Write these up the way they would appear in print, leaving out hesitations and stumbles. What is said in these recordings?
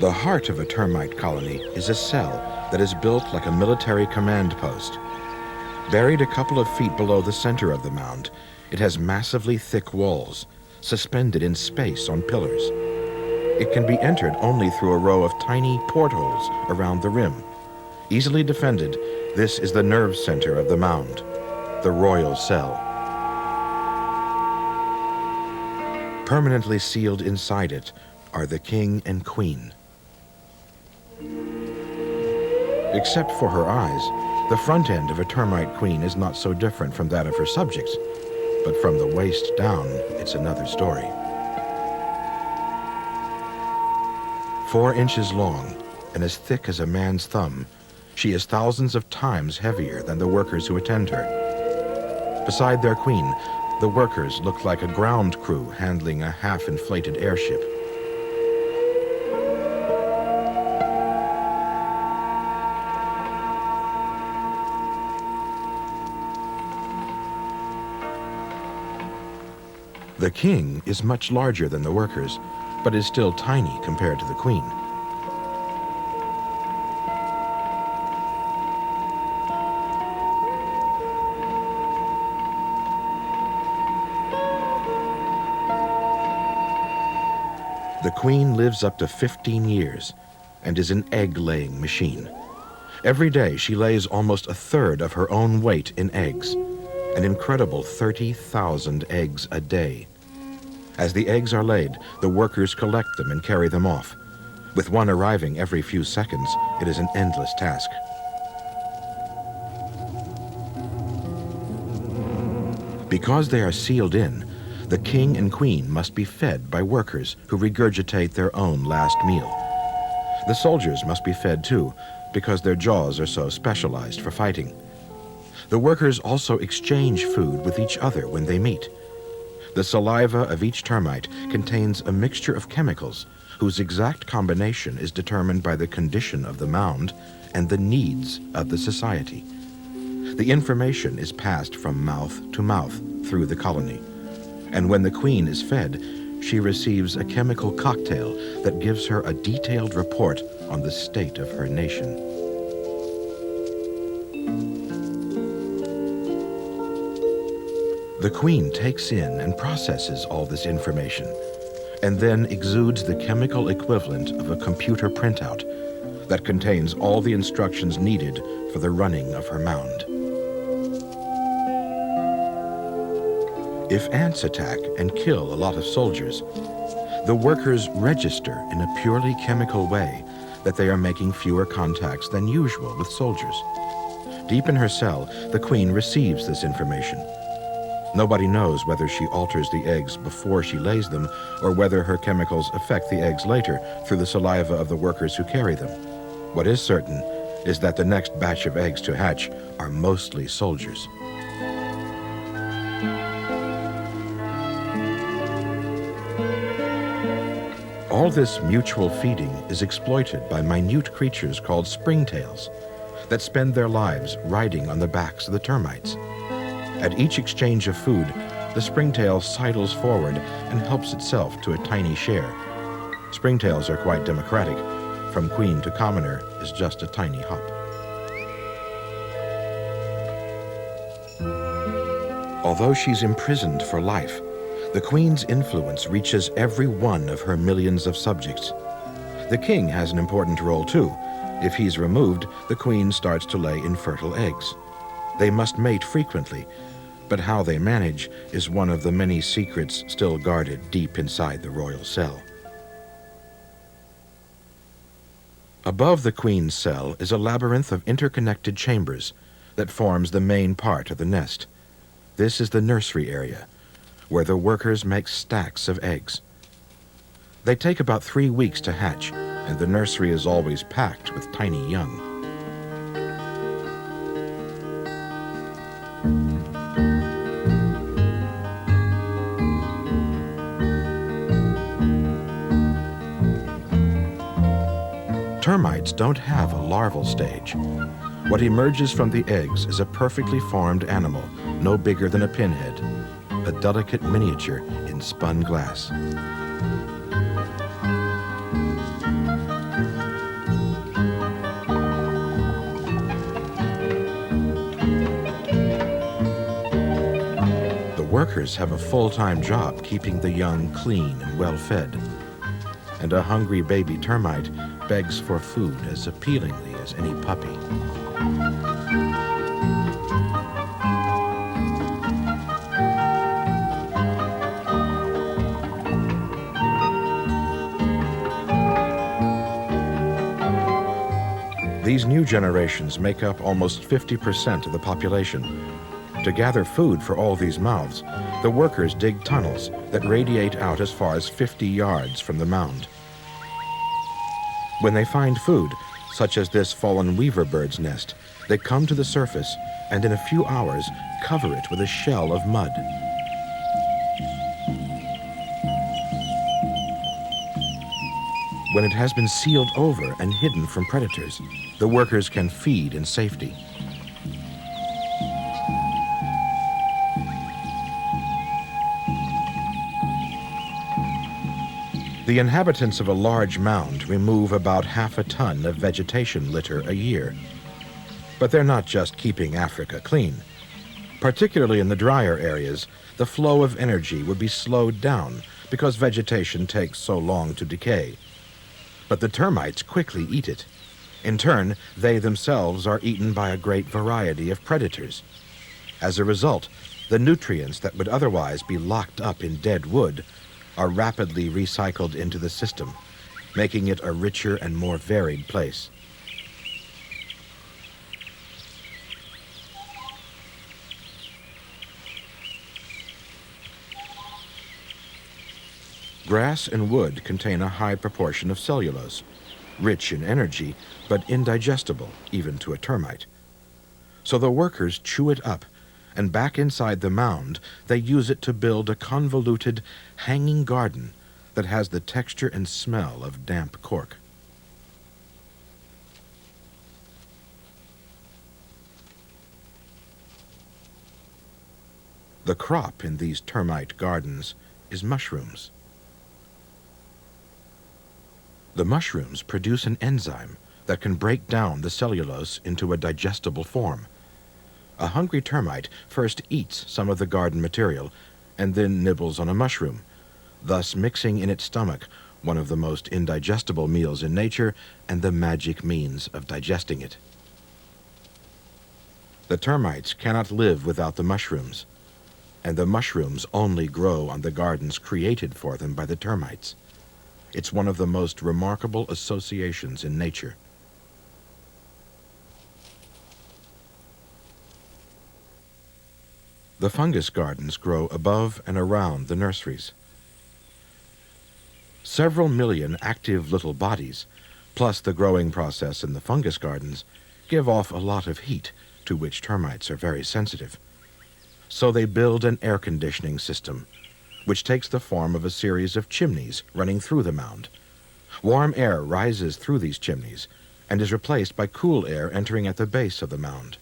The heart of a termite colony is a cell that is built like a military command post. Buried a couple of feet below the center of the mound, it has massively thick walls, suspended in space on pillars. It can be entered only through a row of tiny portholes around the rim. Easily defended, this is the nerve center of the mound, the royal cell. Permanently sealed inside it are the king and queen. Except for her eyes, the front end of a termite queen is not so different from that of her subjects, but from the waist down, it's another story. 4 inches long and as thick as a man's thumb, she is thousands of times heavier than the workers who attend her. Beside their queen, the workers look like a ground crew handling a half-inflated airship. The king is much larger than the workers, but is still tiny compared to the queen. The queen lives up to 15 years and is an egg-laying machine. Every day she lays almost a third of her own weight in eggs, an incredible 30,000 eggs a day. As the eggs are laid, the workers collect them and carry them off. With one arriving every few seconds, it is an endless task. Because they are sealed in, the king and queen must be fed by workers who regurgitate their own last meal. The soldiers must be fed too, because their jaws are so specialized for fighting. The workers also exchange food with each other when they meet. The saliva of each termite contains a mixture of chemicals whose exact combination is determined by the condition of the mound and the needs of the society. The information is passed from mouth to mouth through the colony. And when the queen is fed, she receives a chemical cocktail that gives her a detailed report on the state of her nation. The queen takes in and processes all this information, and then exudes the chemical equivalent of a computer printout that contains all the instructions needed for the running of her mound. If ants attack and kill a lot of soldiers, the workers register in a purely chemical way that they are making fewer contacts than usual with soldiers. Deep in her cell, the queen receives this information. Nobody knows whether she alters the eggs before she lays them or whether her chemicals affect the eggs later through the saliva of the workers who carry them. What is certain is that the next batch of eggs to hatch are mostly soldiers. All this mutual feeding is exploited by minute creatures called springtails that spend their lives riding on the backs of the termites. At each exchange of food, the springtail sidles forward and helps itself to a tiny share. Springtails are quite democratic. From queen to commoner is just a tiny hop. Although she's imprisoned for life, the queen's influence reaches every one of her millions of subjects. The king has an important role too. If he's removed, the queen starts to lay infertile eggs. They must mate frequently, but how they manage is one of the many secrets still guarded deep inside the royal cell. Above the queen's cell is a labyrinth of interconnected chambers that forms the main part of the nest. This is the nursery area, where the workers make stacks of eggs. They take about 3 weeks to hatch, and the nursery is always packed with tiny young. Termites don't have a larval stage. What emerges from the eggs is a perfectly formed animal, no bigger than a pinhead, a delicate miniature in spun glass. workers have a full-time job keeping the young clean and well-fed. And a hungry baby termite begs for food as appealingly as any puppy. These new generations make up almost 50% of the population. To gather food for all these mouths, the workers dig tunnels that radiate out as far as 50 yards from the mound. When they find food, such as this fallen weaver bird's nest, they come to the surface and in a few hours cover it with a shell of mud. When it has been sealed over and hidden from predators, the workers can feed in safety. The inhabitants of a large mound remove about half a ton of vegetation litter a year. But they're not just keeping Africa clean. Particularly in the drier areas, the flow of energy would be slowed down because vegetation takes so long to decay. But the termites quickly eat it. In turn, they themselves are eaten by a great variety of predators. As a result, the nutrients that would otherwise be locked up in dead wood are rapidly recycled into the system, making it a richer and more varied place. Grass and wood contain a high proportion of cellulose, rich in energy, but indigestible even to a termite. So the workers chew it up, and back inside the mound, they use it to build a convoluted, hanging garden that has the texture and smell of damp cork. The crop in these termite gardens is mushrooms. The mushrooms produce an enzyme that can break down the cellulose into a digestible form. A hungry termite first eats some of the garden material and then nibbles on a mushroom, thus mixing in its stomach one of the most indigestible meals in nature and the magic means of digesting it. The termites cannot live without the mushrooms, and the mushrooms only grow on the gardens created for them by the termites. It's one of the most remarkable associations in nature. The fungus gardens grow above and around the nurseries. Several million active little bodies, plus the growing process in the fungus gardens, give off a lot of heat to which termites are very sensitive. So they build an air conditioning system, which takes the form of a series of chimneys running through the mound. Warm air rises through these chimneys and is replaced by cool air entering at the base of the mound.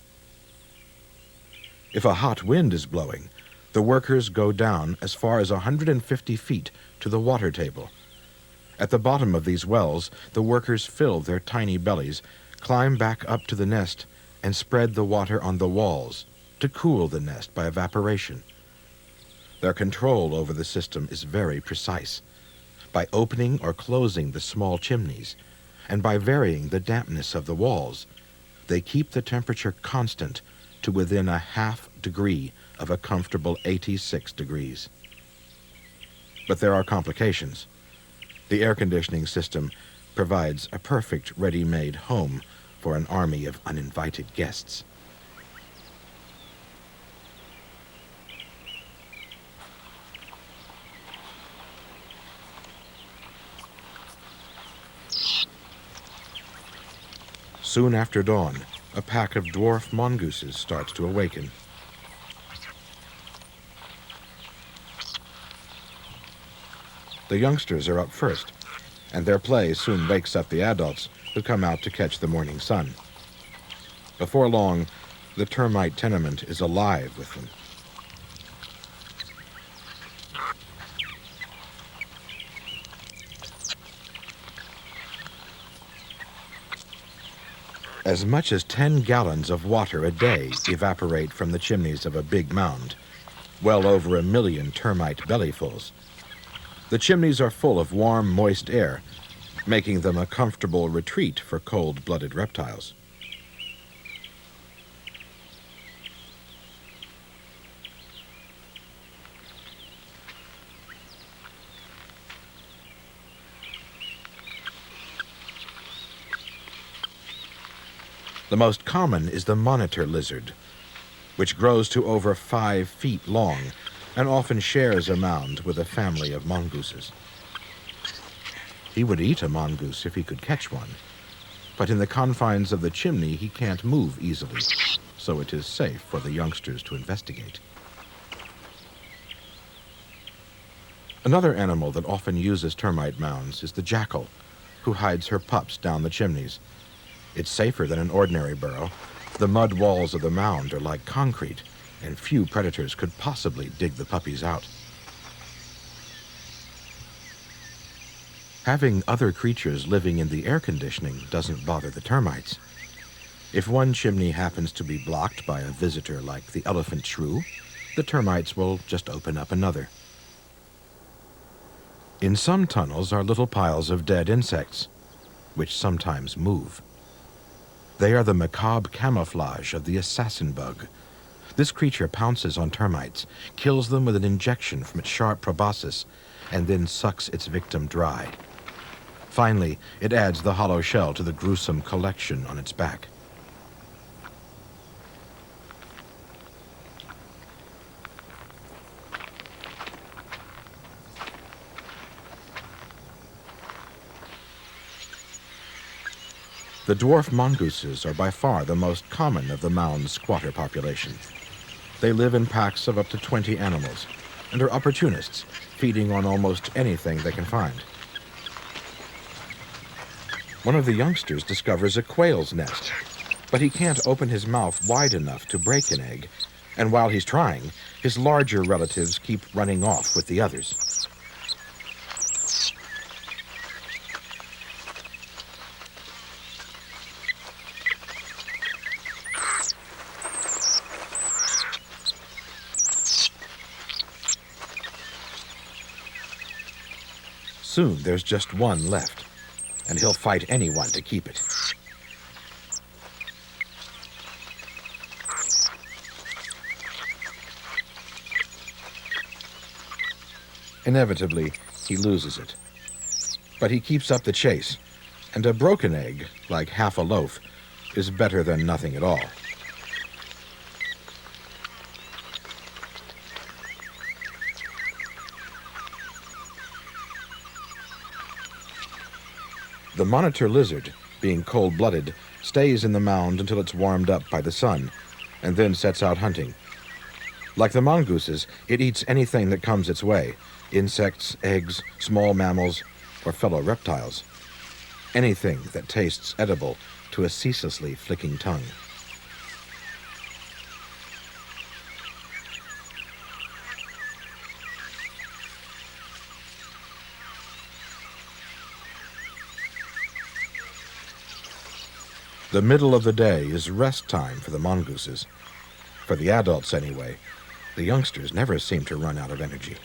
If a hot wind is blowing, the workers go down as far as 150 feet to the water table. At the bottom of these wells, the workers fill their tiny bellies, climb back up to the nest, and spread the water on the walls to cool the nest by evaporation. Their control over the system is very precise, by opening or closing the small chimneys, and by varying the dampness of the walls. They keep the temperature constant to within a half degree of a comfortable 86 degrees. But there are complications. The air conditioning system provides a perfect ready-made home for an army of uninvited guests. Soon after dawn, a pack of dwarf mongooses starts to awaken. The youngsters are up first, and their play soon wakes up the adults who come out to catch the morning sun. Before long, the termite tenement is alive with them. As much as 10 gallons of water a day evaporate from the chimneys of a big mound. well over 1 million termite bellyfuls. The chimneys are full of warm, moist air, making them a comfortable retreat for cold-blooded reptiles. The most common is the monitor lizard, which grows to over 5 feet long and often shares a mound with a family of mongooses. He would eat a mongoose if he could catch one, but in the confines of the chimney he can't move easily, so it is safe for the youngsters to investigate. Another animal that often uses termite mounds is the jackal, who hides her pups down the chimneys. It's safer than an ordinary burrow. The mud walls of the mound are like concrete, and few predators could possibly dig the puppies out. Having other creatures living in the air conditioning doesn't bother the termites. If one chimney happens to be blocked by a visitor like the elephant shrew, the termites will just open up another. In some tunnels are little piles of dead insects, which sometimes move. They are the macabre camouflage of the assassin bug. This creature pounces on termites, kills them with an injection from its sharp proboscis, and then sucks its victim dry. Finally, it adds the hollow shell to the gruesome collection on its back. The dwarf mongooses are by far the most common of the mound's squatter population. They live in packs of up to 20 animals and are opportunists, feeding on almost anything they can find. One of the youngsters discovers a quail's nest, but he can't open his mouth wide enough to break an egg, and while he's trying, his larger relatives keep running off with the others. Soon there's just one left, and he'll fight anyone to keep it. Inevitably, he loses it. But he keeps up the chase, and a broken egg, like half a loaf, is better than nothing at all. The monitor lizard, being cold-blooded, stays in the mound until it's warmed up by the sun, and then sets out hunting. Like the mongooses, it eats anything that comes its way: insects, eggs, small mammals, or fellow reptiles. Anything that tastes edible to a ceaselessly flicking tongue. The middle of the day is rest time for the mongooses. For the adults, anyway. The youngsters never seem to run out of energy.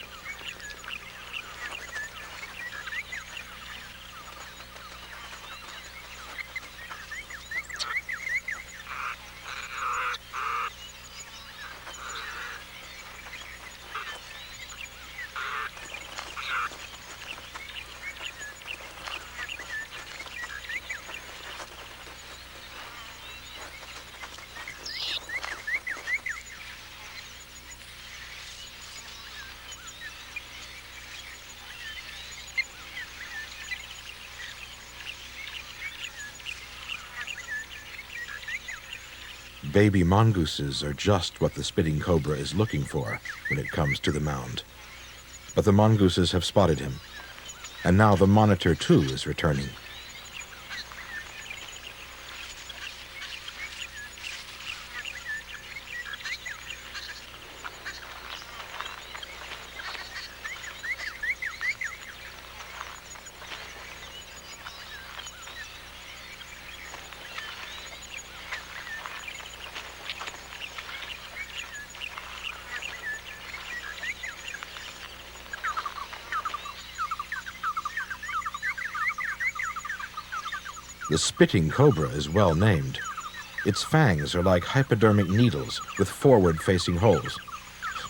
Baby mongooses are just what the spitting cobra is looking for when it comes to the mound. But the mongooses have spotted him, and now the monitor too is returning. The spitting cobra is well named. Its fangs are like hypodermic needles with forward-facing holes.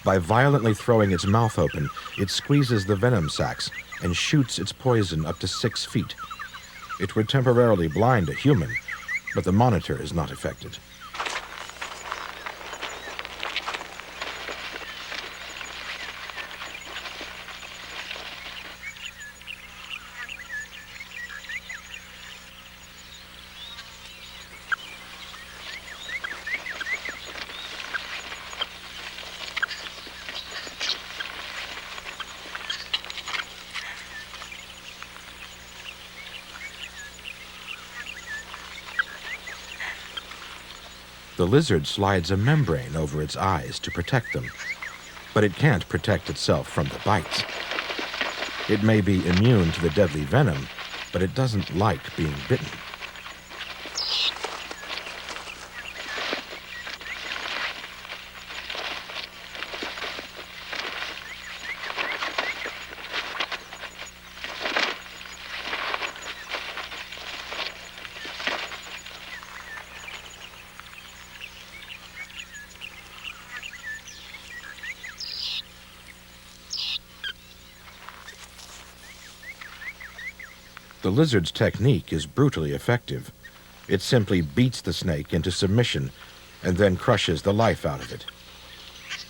By violently throwing its mouth open, it squeezes the venom sacs and shoots its poison up to 6 feet. It would temporarily blind a human, but the monitor is not affected. The lizard slides a membrane over its eyes to protect them, but it can't protect itself from the bites. It may be immune to the deadly venom, but it doesn't like being bitten. The lizard's technique is brutally effective. It simply beats the snake into submission and then crushes the life out of it.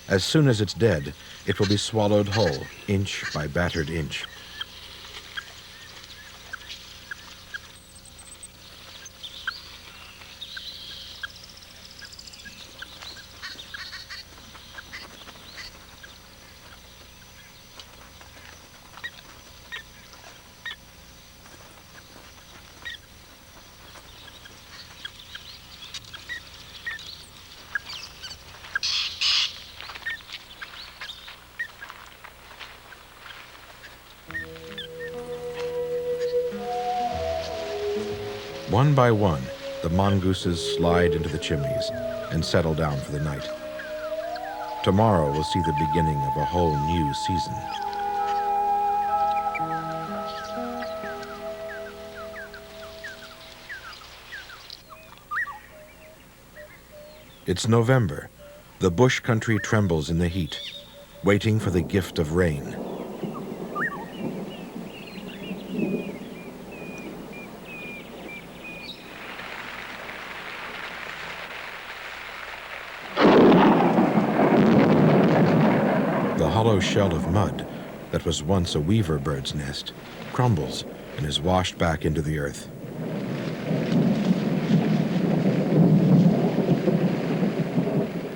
As soon as it's dead, it will be swallowed whole, inch by battered inch. One by one, the mongooses slide into the chimneys and settle down for the night. Tomorrow will see the beginning of a whole new season. It's November. The bush country trembles in the heat, waiting for the gift of rain. The hollow shell of mud that was once a weaver bird's nest crumbles and is washed back into the earth.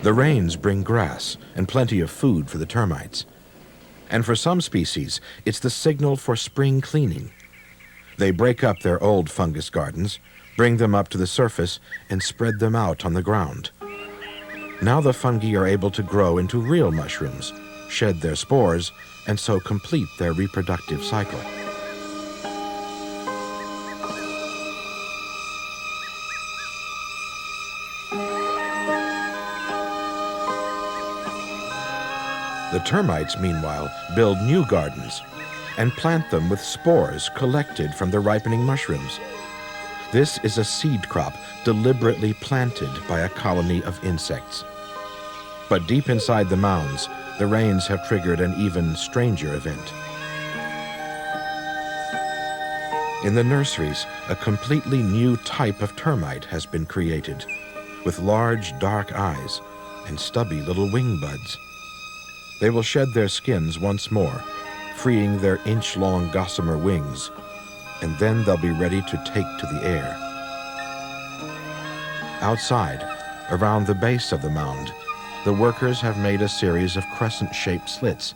The rains bring grass and plenty of food for the termites. And for some species, it's the signal for spring cleaning. They break up their old fungus gardens, bring them up to the surface, and spread them out on the ground. Now the fungi are able to grow into real mushrooms, shed their spores, and so complete their reproductive cycle. The termites, meanwhile, build new gardens and plant them with spores collected from the ripening mushrooms. This is a seed crop deliberately planted by a colony of insects. But deep inside the mounds, the rains have triggered an even stranger event. In the nurseries, a completely new type of termite has been created, with large, dark eyes and stubby little wing buds. They will shed their skins once more, freeing their inch-long gossamer wings, and then they'll be ready to take to the air. Outside, around the base of the mound, the workers have made a series of crescent-shaped slits,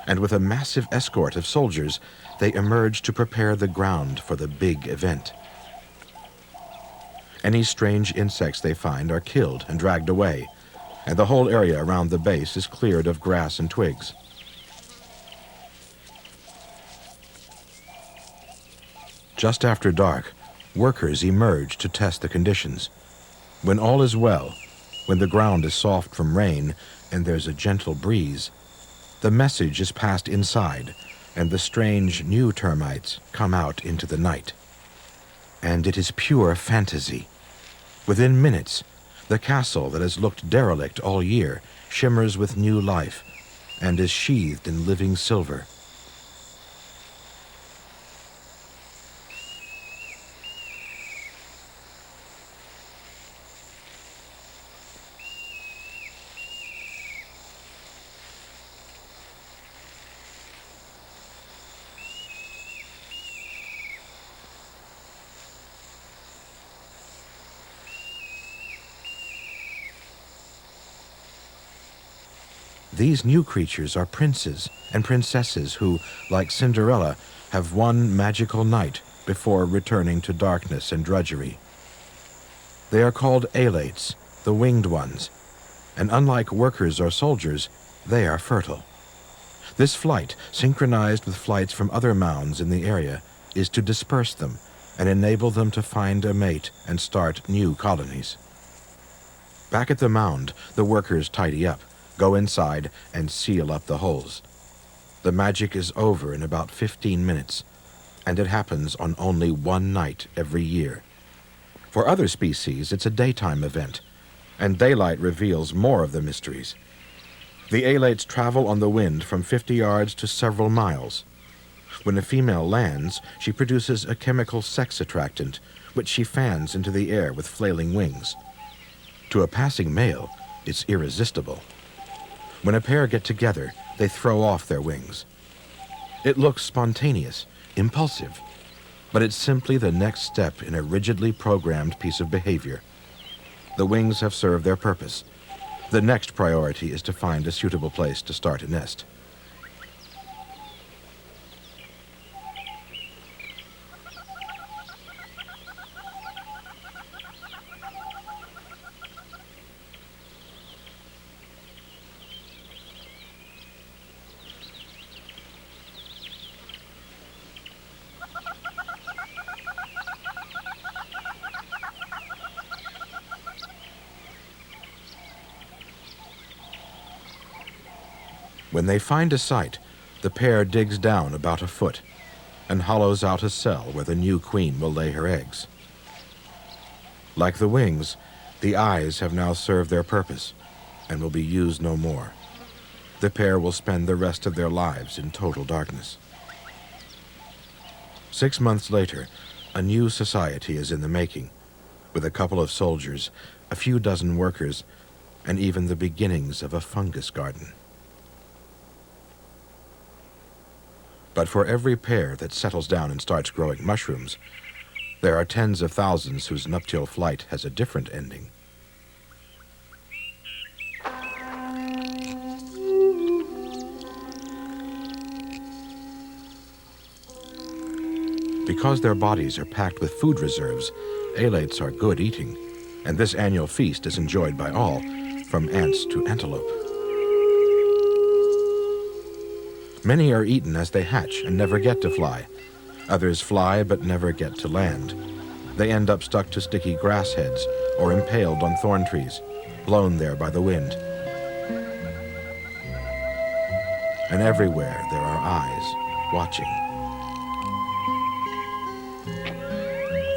and with a massive escort of soldiers, they emerge to prepare the ground for the big event. Any strange insects they find are killed and dragged away, and the whole area around the base is cleared of grass and twigs. Just after dark, workers emerge to test the conditions. When all is well, when the ground is soft from rain and there's a gentle breeze, the message is passed inside, and the strange new termites come out into the night. and it is pure fantasy. Within minutes, the castle that has looked derelict all year shimmers with new life and is sheathed in living silver. These new creatures are princes and princesses who, like Cinderella, have one magical night before returning to darkness and drudgery. They are called alates, the winged ones, and unlike workers or soldiers, they are fertile. This flight, synchronized with flights from other mounds in the area, is to disperse them and enable them to find a mate and start new colonies. Back at the mound, the workers tidy up, go inside, and seal up the holes. The magic is over in about 15 minutes, and it happens on only one night every year. For other species, it's a daytime event, and daylight reveals more of the mysteries. The alates travel on the wind from 50 yards to several miles. When a female lands, she produces a chemical sex attractant, which she fans into the air with flailing wings. To a passing male, it's irresistible. When a pair get together, they throw off their wings. It looks spontaneous, impulsive, but it's simply the next step in a rigidly programmed piece of behavior. The wings have served their purpose. The next priority is to find a suitable place to start a nest. When they find a site, the pair digs down about a foot and hollows out a cell where the new queen will lay her eggs. Like the wings, the eyes have now served their purpose and will be used no more. The pair will spend the rest of their lives in total darkness. 6 months later, a new society is in the making, with a couple of soldiers, a few dozen workers, and even the beginnings of a fungus garden. But for every pair that settles down and starts growing mushrooms, there are tens of thousands whose nuptial flight has a different ending. Because their bodies are packed with food reserves, alates are good eating, and this annual feast is enjoyed by all, from ants to antelope. Many are eaten as they hatch and never get to fly. Others fly but never get to land. They end up stuck to sticky grass heads or impaled on thorn trees, blown there by the wind. And everywhere there are eyes watching.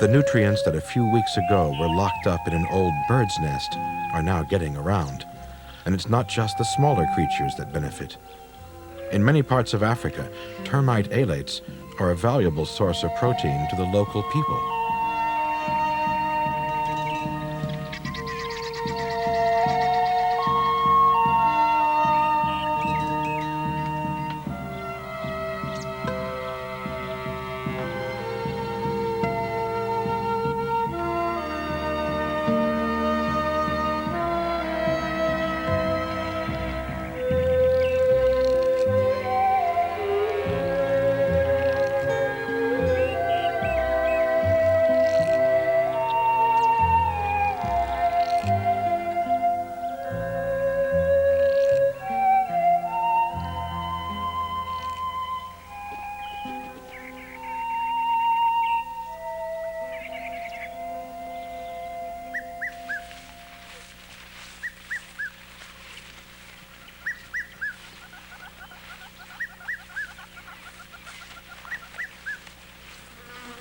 The nutrients that a few weeks ago were locked up in an old bird's nest are now getting around. And it's not just the smaller creatures that benefit. In many parts of Africa, termite alates are a valuable source of protein to the local people.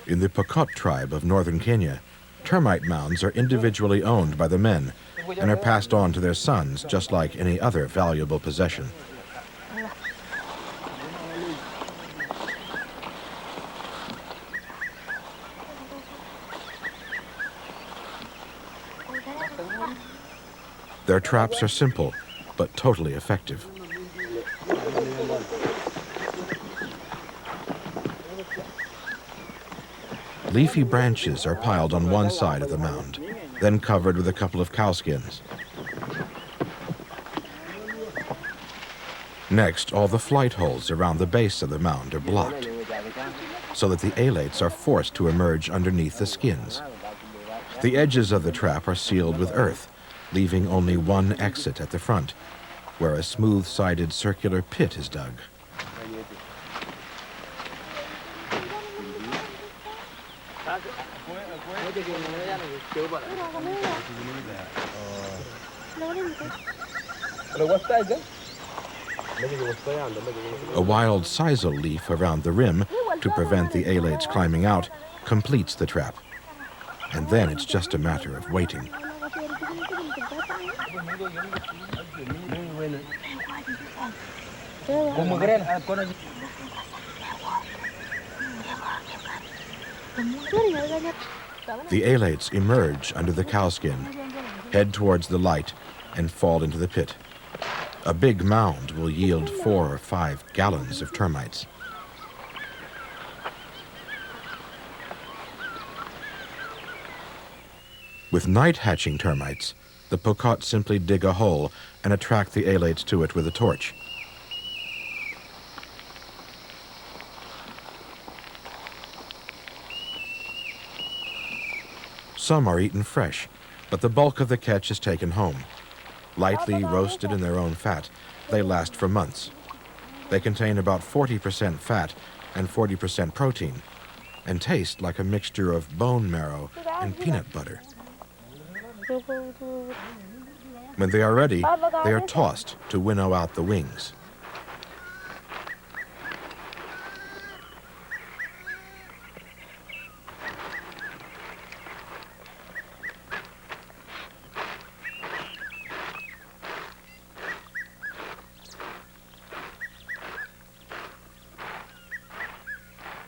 In the Pokot tribe of northern Kenya, termite mounds are individually owned by the men and are passed on to their sons just like any other valuable possession. Their traps are simple, but totally effective. Leafy branches are piled on one side of the mound, then covered with a couple of cow skins. Next, all the flight holes around the base of the mound are blocked, so that the alates are forced to emerge underneath the skins. The edges of the trap are sealed with earth, leaving only one exit at the front, where a smooth-sided circular pit is dug. A wild sisal leaf around the rim to prevent the alates climbing out completes the trap. And then it's just a matter of waiting. The alates emerge under the cowskin, head towards the light, and fall into the pit. A big mound will yield 4 or 5 gallons of termites. With night-hatching termites, the Pokot simply dig a hole and attract the alates to it with a torch. Some are eaten fresh, but the bulk of the catch is taken home. Lightly roasted in their own fat, they last for months. They contain about 40% fat and 40% protein, and taste like a mixture of bone marrow and peanut butter. When they are ready, they are tossed to winnow out the wings.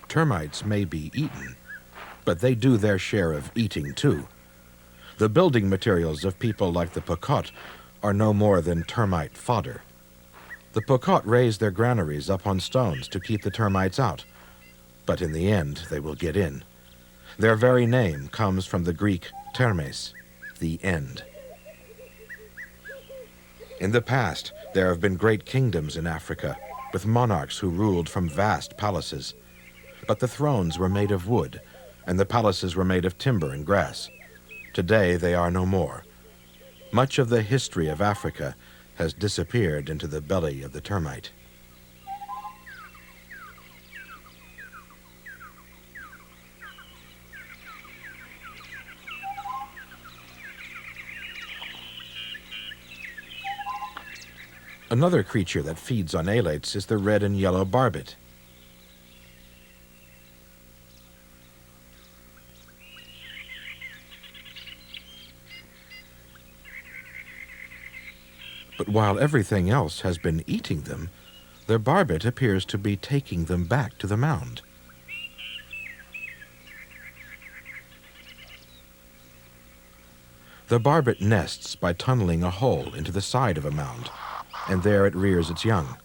Termites may be eaten, but they do their share of eating too. The building materials of people like the Pokot are no more than termite fodder. The Pokot raise their granaries up on stones to keep the termites out, but in the end they will get in. Their very name comes from the Greek termes, the end. In the past, there have been great kingdoms in Africa, with monarchs who ruled from vast palaces. But the thrones were made of wood, and the palaces were made of timber and grass. Today they are no more. Much of the history of Africa has disappeared into the belly of the termite. Another creature that feeds on alates is the red and yellow barbet. But while everything else has been eating them, their barbet appears to be taking them back to the mound. The barbet nests by tunneling a hole into the side of a mound, and there it rears its young.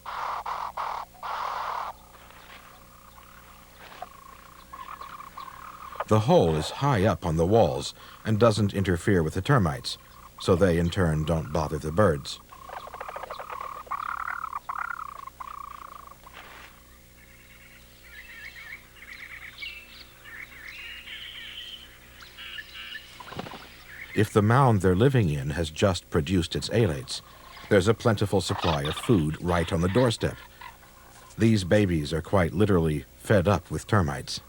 The hole is high up on the walls and doesn't interfere with the termites, so they in turn don't bother the birds. If the mound they're living in has just produced its alates, there's a plentiful supply of food right on the doorstep. These babies are quite literally fed up with termites.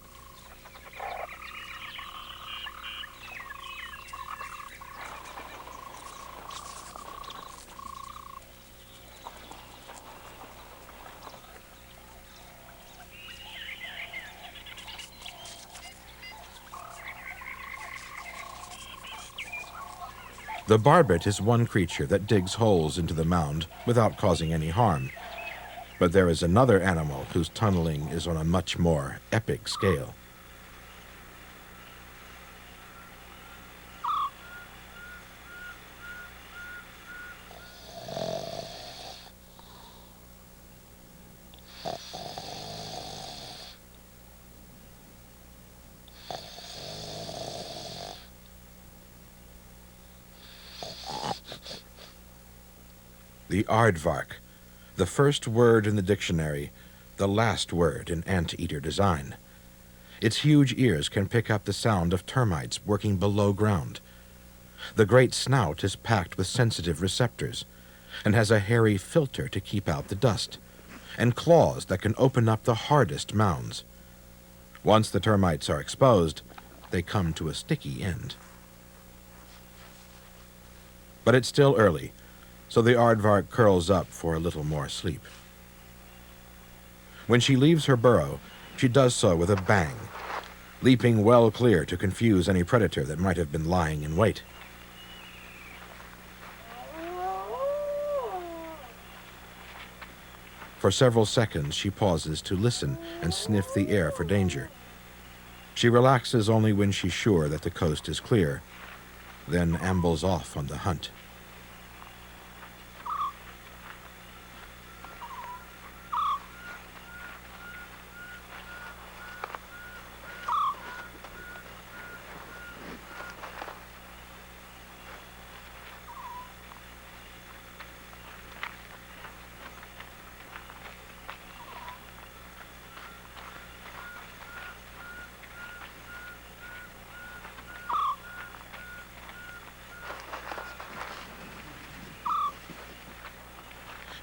The barbet is one creature that digs holes into the mound without causing any harm. But there is another animal whose tunneling is on a much more epic scale. The aardvark, the first word in the dictionary, the last word in anteater design. Its huge ears can pick up the sound of termites working below ground. The great snout is packed with sensitive receptors and has a hairy filter to keep out the dust, and claws that can open up the hardest mounds. Once the termites are exposed, they come to a sticky end. But it's still early, so the aardvark curls up for a little more sleep. When she leaves her burrow, she does so with a bang, leaping well clear to confuse any predator that might have been lying in wait. For several seconds, she pauses to listen and sniff the air for danger. She relaxes only when she's sure that the coast is clear, then ambles off on the hunt.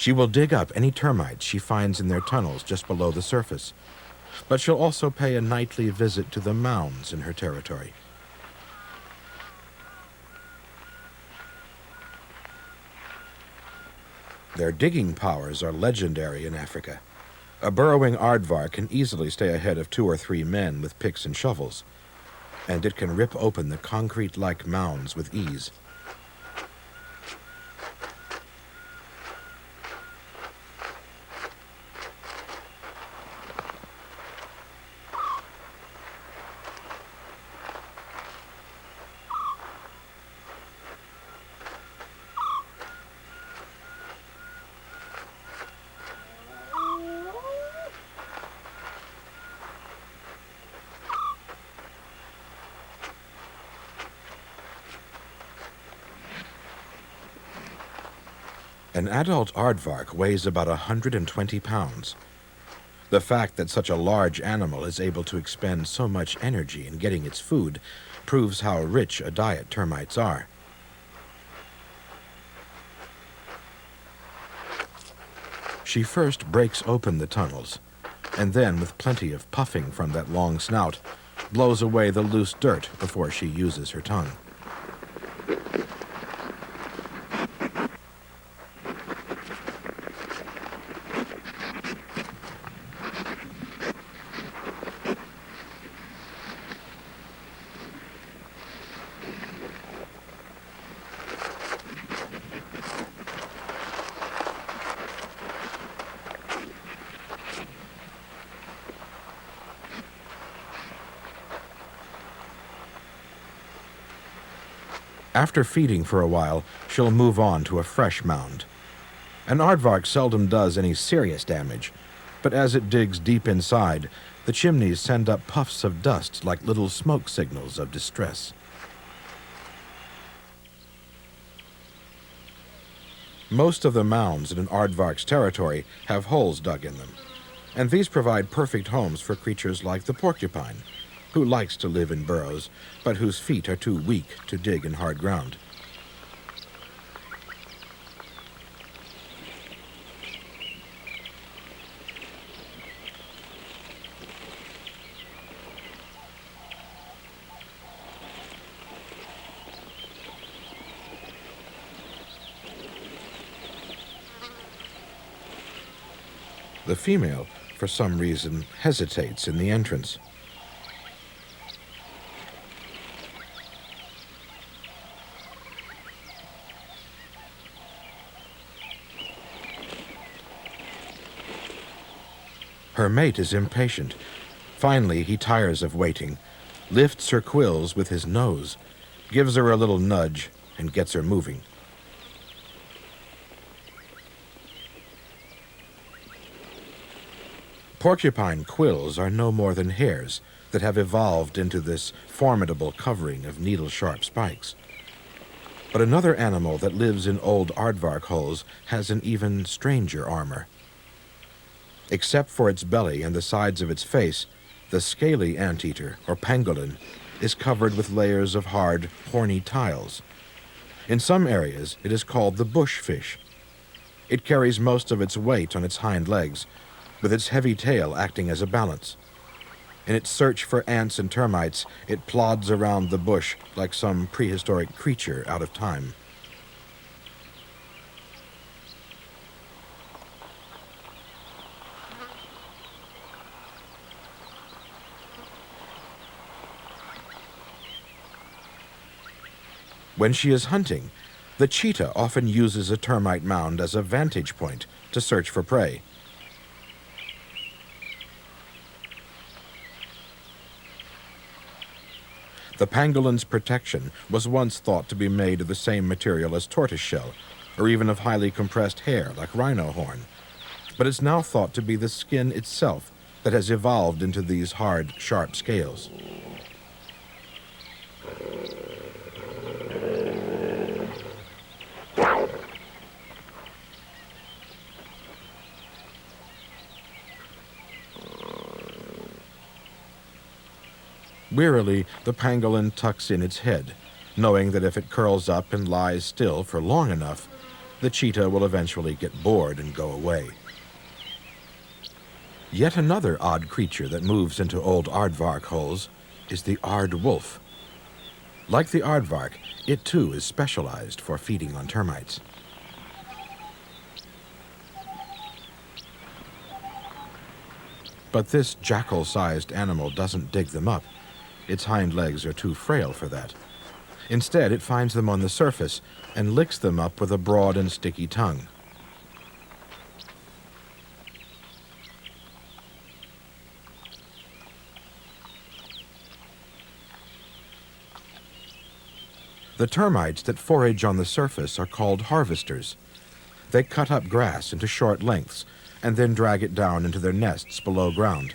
She will dig up any termites she finds in their tunnels just below the surface, but she'll also pay a nightly visit to the mounds in her territory. Their digging powers are legendary in Africa. A burrowing aardvark can easily stay ahead of 2 or 3 men with picks and shovels, and it can rip open the concrete-like mounds with ease. An adult aardvark weighs about 120 pounds. The fact that such a large animal is able to expend so much energy in getting its food proves how rich a diet termites are. She first breaks open the tunnels, and then, with plenty of puffing from that long snout, blows away the loose dirt before she uses her tongue. After feeding for a while, she'll move on to a fresh mound. An aardvark seldom does any serious damage, but as it digs deep inside, the chimneys send up puffs of dust like little smoke signals of distress. Most of the mounds in an aardvark's territory have holes dug in them, and these provide perfect homes for creatures like the porcupine, who likes to live in burrows, but whose feet are too weak to dig in hard ground. The female, for some reason, hesitates in the entrance. Her mate is impatient. Finally, he tires of waiting, lifts her quills with his nose, gives her a little nudge, and gets her moving. Porcupine quills are no more than hairs that have evolved into this formidable covering of needle-sharp spikes. But another animal that lives in old aardvark holes has an even stranger armor. Except for its belly and the sides of its face, the scaly anteater, or pangolin, is covered with layers of hard, horny tiles. In some areas, it is called the bushfish. It carries most of its weight on its hind legs, with its heavy tail acting as a balance. In its search for ants and termites, it plods around the bush like some prehistoric creature out of time. When she is hunting, the cheetah often uses a termite mound as a vantage point to search for prey. The pangolin's protection was once thought to be made of the same material as tortoiseshell, or even of highly compressed hair like rhino horn. But it's now thought to be the skin itself that has evolved into these hard, sharp scales. Wearily, the pangolin tucks in its head, knowing that if it curls up and lies still for long enough, the cheetah will eventually get bored and go away. Yet another odd creature that moves into old aardvark holes is the aardwolf. Like the aardvark, it too is specialized for feeding on termites. But this jackal-sized animal doesn't dig them up. Its hind legs are too frail for that. Instead, it finds them on the surface and licks them up with a broad and sticky tongue. The termites that forage on the surface are called harvesters. They cut up grass into short lengths and then drag it down into their nests below ground.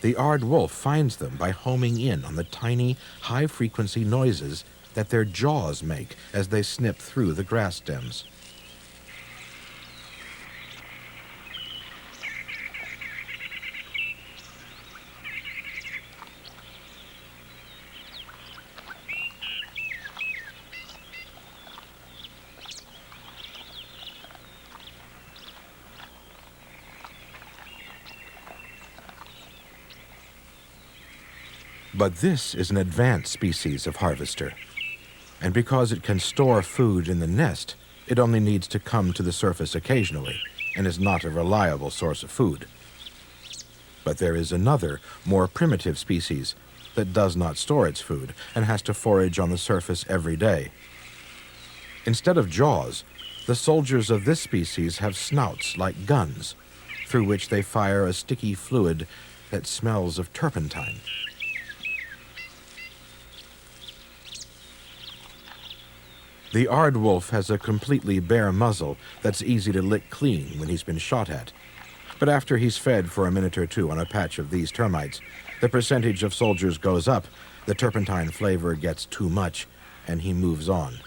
The aardwolf finds them by homing in on the tiny, high-frequency noises that their jaws make as they snip through the grass stems. But this is an advanced species of harvester, and because it can store food in the nest, it only needs to come to the surface occasionally and is not a reliable source of food. But there is another, more primitive species that does not store its food and has to forage on the surface every day. Instead of jaws, the soldiers of this species have snouts like guns, through which they fire a sticky fluid that smells of turpentine. The aardwolf has a completely bare muzzle that's easy to lick clean when he's been shot at. But after he's fed for a minute or two on a patch of these termites, the percentage of soldiers goes up, the turpentine flavor gets too much, and he moves on.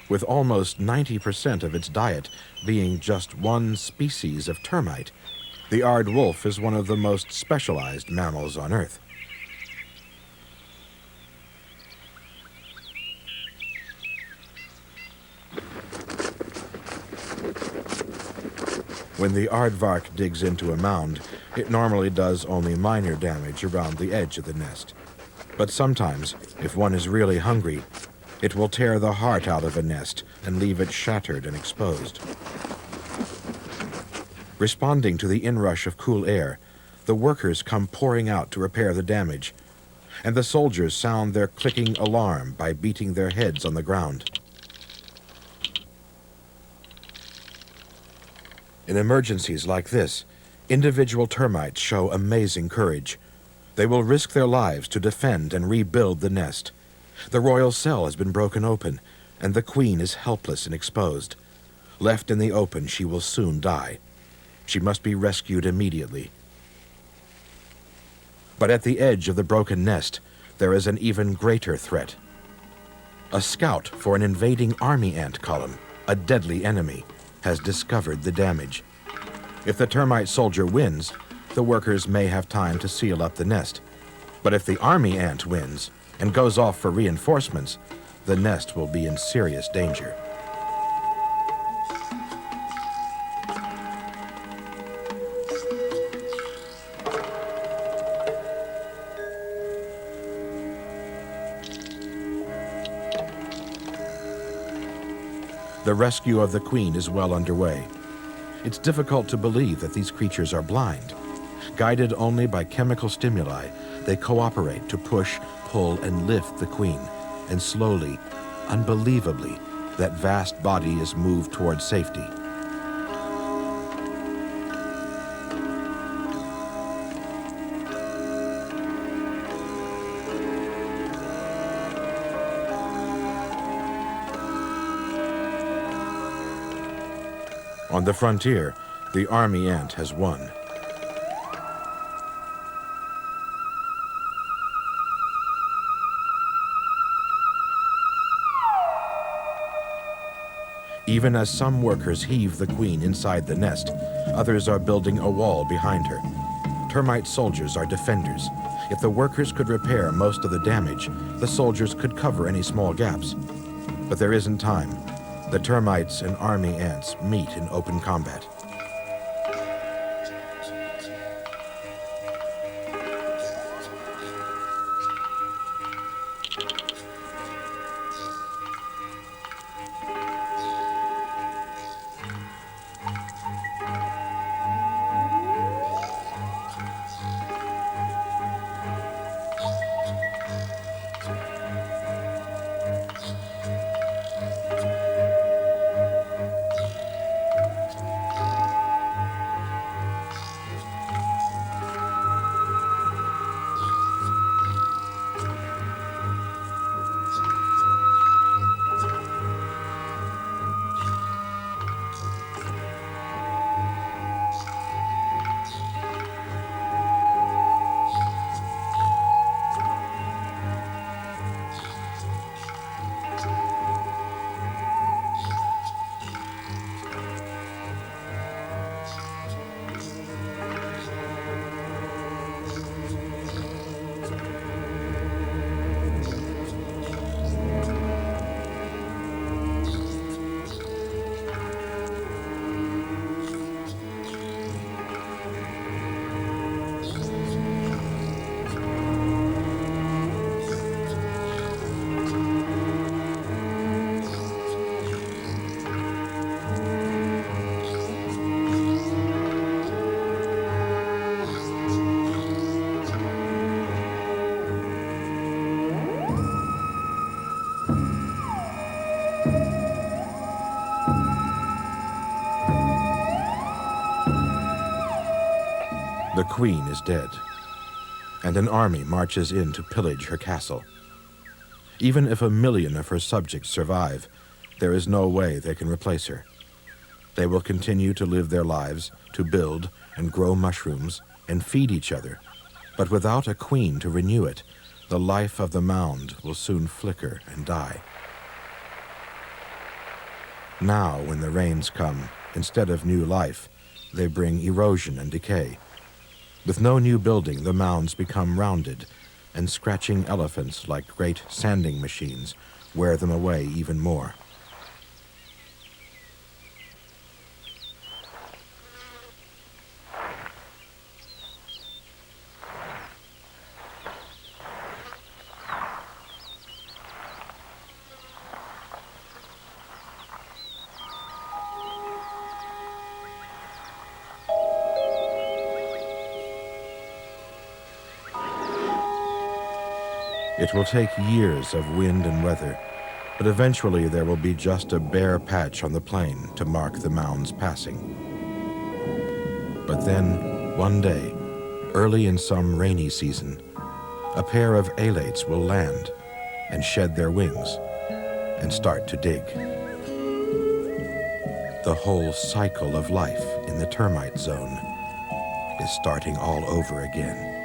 With almost 90% of its diet being just one species of termite, the aardwolf is one of the most specialized mammals on Earth. When the aardvark digs into a mound, it normally does only minor damage around the edge of the nest. But sometimes, if one is really hungry, it will tear the heart out of a nest and leave it shattered and exposed. Responding to the inrush of cool air, the workers come pouring out to repair the damage. and the soldiers sound their clicking alarm by beating their heads on the ground. In emergencies like this, individual termites show amazing courage. They will risk their lives to defend and rebuild the nest. The royal cell has been broken open, and the queen is helpless and exposed. Left in the open, she will soon die. She must be rescued immediately. But at the edge of the broken nest, there is an even greater threat. A scout for an invading army ant column, a deadly enemy, has discovered the damage. If the termite soldier wins, the workers may have time to seal up the nest. But if the army ant wins and goes off for reinforcements, the nest will be in serious danger. The rescue of the queen is well underway. It's difficult to believe that these creatures are blind. Guided only by chemical stimuli, they cooperate to push, pull, and lift the queen, and slowly, unbelievably, that vast body is moved toward safety. On the frontier, the army ant has won. Even as some workers heave the queen inside the nest, others are building a wall behind her. Termite soldiers are defenders. If the workers could repair most of the damage, the soldiers could cover any small gaps. But there isn't time. The termites and army ants meet in open combat. The queen is dead, and an army marches in to pillage her castle. Even if 1 million of her subjects survive, there is no way they can replace her. They will continue to live their lives, to build and grow mushrooms and feed each other, but without a queen to renew it, the life of the mound will soon flicker and die. Now, when the rains come, instead of new life, they bring erosion and decay. With no new building, the mounds become rounded, and scratching elephants like great sanding machines wear them away even more. It will take years of wind and weather, but eventually there will be just a bare patch on the plain to mark the mound's passing. But then, one day, early in some rainy season, a pair of alates will land and shed their wings and start to dig. The whole cycle of life in the termite zone is starting all over again.